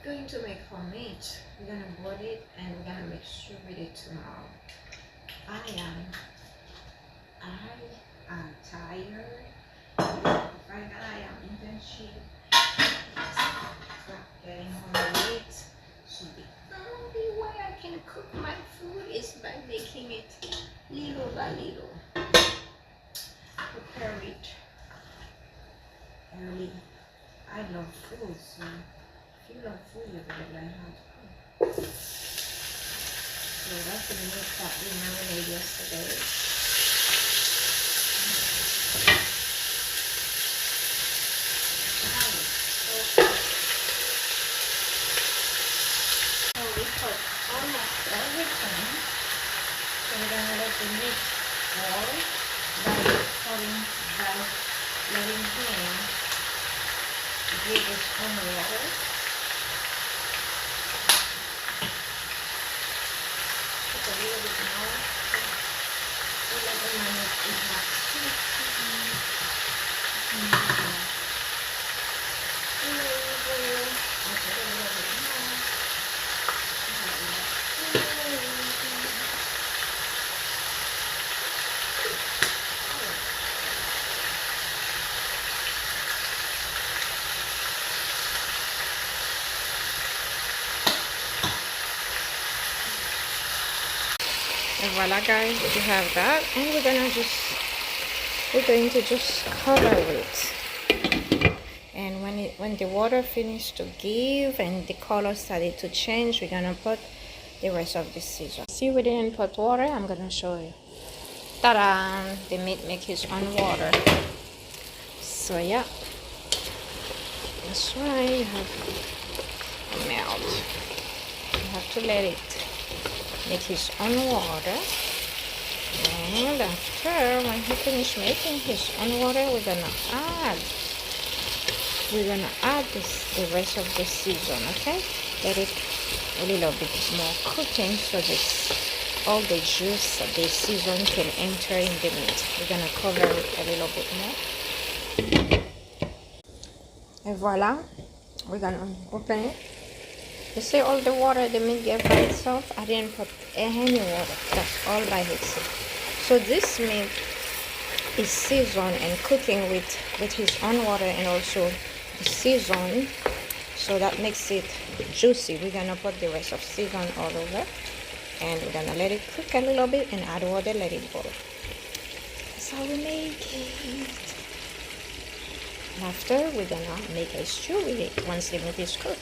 going to make homemade. We're gonna boil it and we're gonna make stew with it tomorrow. I am tired. Right now I am internship. Getting home late. So the only way I can cook my food is by making it little by little. Prepare it early. I love food, so if you love food, you better learn how to cook. So that's the meat that we marinated yesterday. So we put almost everything. So we're gonna let the meat boil by letting him give its own water. Just a little bit more. So let the marinade is not too And voila guys, you have that, and we're going to just cover it. And when the water finished to give and the color started to change, we're gonna put the rest of the season. See, we didn't put water. I'm gonna show you. Ta-da! The meat makes its own water. So yeah, that's why you have to melt. You have to let it make his own water. And after, when he finishes making his own water, we're gonna add the rest of the season. Okay, let it a little bit more cooking so that all the juice of the season can enter in the meat. We're gonna cover it a little bit more. And voila, we're gonna open it. You see all the water the meat gave by itself? I didn't put any water. That's all by itself. So this meat is seasoned and cooking with his own water and also the season, so that makes it juicy. We're gonna put the rest of season all over, and we're gonna let it cook a little bit and add water, let it boil. That's how we make it. After, we're gonna make a stew with it once the meat is cooked.